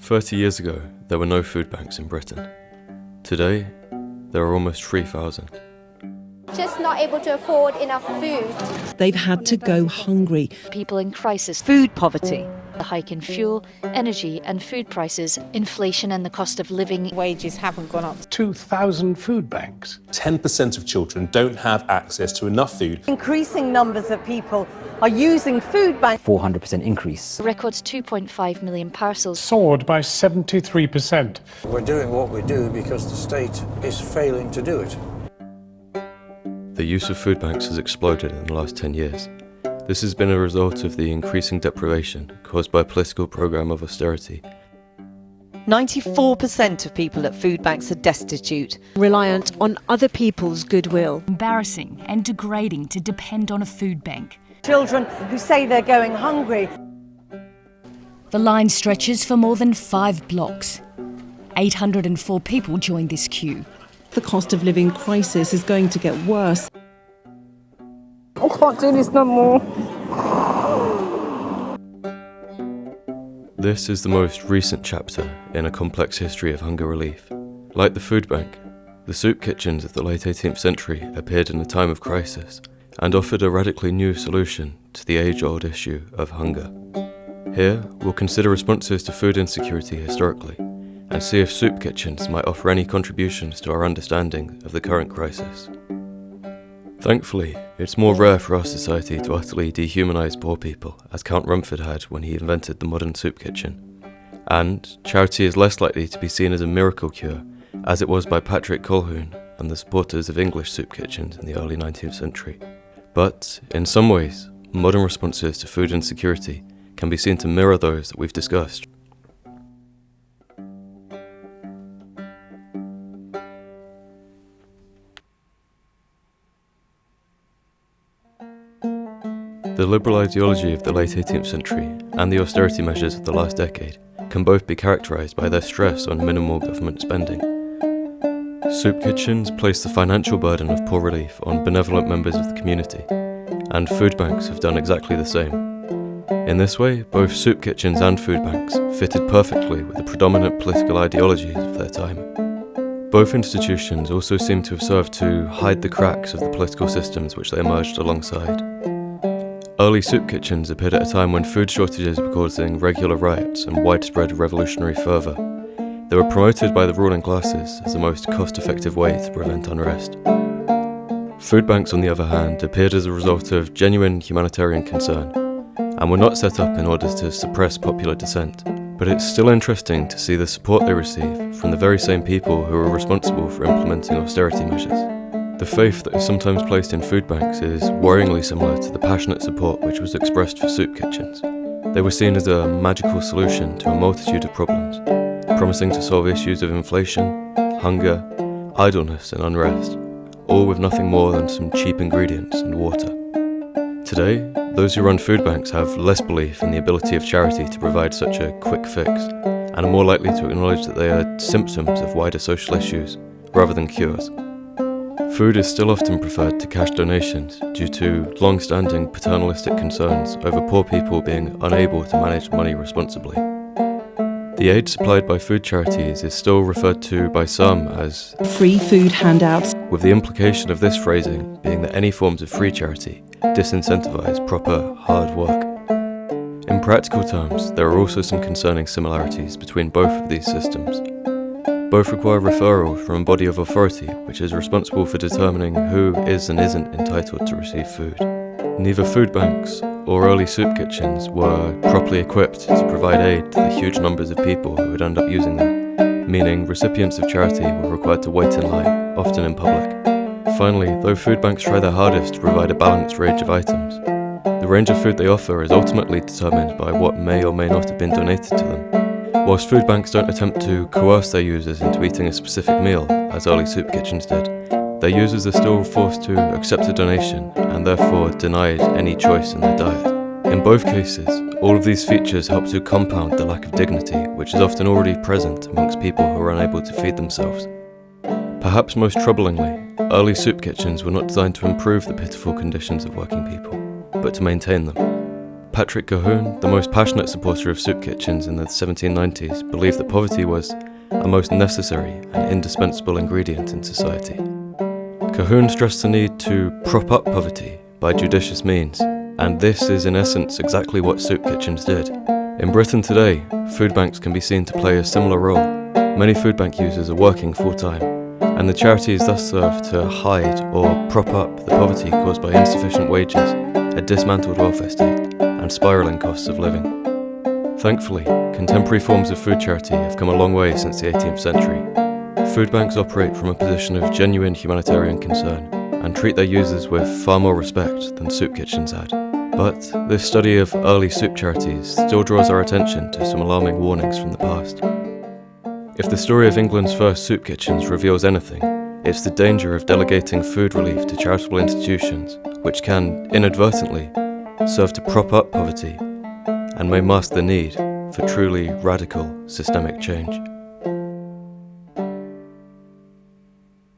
30 years ago, there were no food banks in Britain. Today, there are almost 3,000. Just not able to afford enough food. They've had to go hungry. People in crisis, food poverty, the hike in fuel, energy and food prices, inflation and the cost of living. Wages haven't gone up. 2,000 food banks. 10% of children don't have access to enough food. Increasing numbers of people are using food banks. 400% increase. Records 2.5 million parcels. Soared by 73%. We're doing what we do because the state is failing to do it. The use of food banks has exploded in the last 10 years. This has been a result of the increasing deprivation caused by a political programme of austerity. 94% of people at food banks are destitute. Reliant on other people's goodwill. Embarrassing and degrading to depend on a food bank. Children who say they're going hungry. The line stretches for more than 5 blocks. 804 people joined this queue. The cost of living crisis is going to get worse. I can't do this no more. This is the most recent chapter in a complex history of hunger relief. Like the food bank, the soup kitchens of the late 18th century appeared in a time of crisis and offered a radically new solution to the age-old issue of hunger. Here, we'll consider responses to food insecurity historically and see if soup kitchens might offer any contributions to our understanding of the current crisis. Thankfully, it's more rare for our society to utterly dehumanise poor people, as Count Rumford had when he invented the modern soup kitchen. And charity is less likely to be seen as a miracle cure, as it was by Patrick Colquhoun and the supporters of English soup kitchens in the early 19th century. But, in some ways, modern responses to food insecurity can be seen to mirror those that we've discussed. The liberal ideology of the late 18th century and the austerity measures of the last decade can both be characterised by their stress on minimal government spending. Soup kitchens place the financial burden of poor relief on benevolent members of the community, and food banks have done exactly the same. In this way, both soup kitchens and food banks fitted perfectly with the predominant political ideologies of their time. Both institutions also seem to have served to hide the cracks of the political systems which they emerged alongside. Early soup kitchens appeared at a time when food shortages were causing regular riots and widespread revolutionary fervour. They were promoted by the ruling classes as the most cost-effective way to prevent unrest. Food banks, on the other hand, appeared as a result of genuine humanitarian concern, and were not set up in order to suppress popular dissent. But it's still interesting to see the support they receive from the very same people who are responsible for implementing austerity measures. The faith that is sometimes placed in food banks is worryingly similar to the passionate support which was expressed for soup kitchens. They were seen as a magical solution to a multitude of problems, promising to solve issues of inflation, hunger, idleness and unrest, all with nothing more than some cheap ingredients and water. Today, those who run food banks have less belief in the ability of charity to provide such a quick fix, and are more likely to acknowledge that they are symptoms of wider social issues rather than cures. Food is still often preferred to cash donations due to long-standing paternalistic concerns over poor people being unable to manage money responsibly. The aid supplied by food charities is still referred to by some as free food handouts, with the implication of this phrasing being that any forms of free charity disincentivise proper, hard work. In practical terms, there are also some concerning similarities between both of these systems. Both require referral from a body of authority which is responsible for determining who is and isn't entitled to receive food. Neither food banks or early soup kitchens were properly equipped to provide aid to the huge numbers of people who would end up using them, meaning recipients of charity were required to wait in line, often in public. Finally, though food banks try their hardest to provide a balanced range of items, the range of food they offer is ultimately determined by what may or may not have been donated to them. Whilst food banks don't attempt to coerce their users into eating a specific meal, as early soup kitchens did, their users are still forced to accept a donation and therefore denied any choice in their diet. In both cases, all of these features help to compound the lack of dignity which is often already present amongst people who are unable to feed themselves. Perhaps most troublingly, early soup kitchens were not designed to improve the pitiful conditions of working people, but to maintain them. Patrick Colquhoun, the most passionate supporter of soup kitchens in the 1790s, believed that poverty was a most necessary and indispensable ingredient in society. Colquhoun stressed the need to prop up poverty by judicious means, and this is in essence exactly what soup kitchens did. In Britain today, food banks can be seen to play a similar role. Many food bank users are working full-time, and the charities thus serve to hide or prop up the poverty caused by insufficient wages, a dismantled welfare state, and spiralling costs of living. Thankfully, contemporary forms of food charity have come a long way since the 18th century. Food banks operate from a position of genuine humanitarian concern and treat their users with far more respect than soup kitchens had. But this study of early soup charities still draws our attention to some alarming warnings from the past. If the story of England's first soup kitchens reveals anything, it's the danger of delegating food relief to charitable institutions, which can, inadvertently, serve to prop up poverty and may mask the need for truly radical systemic change.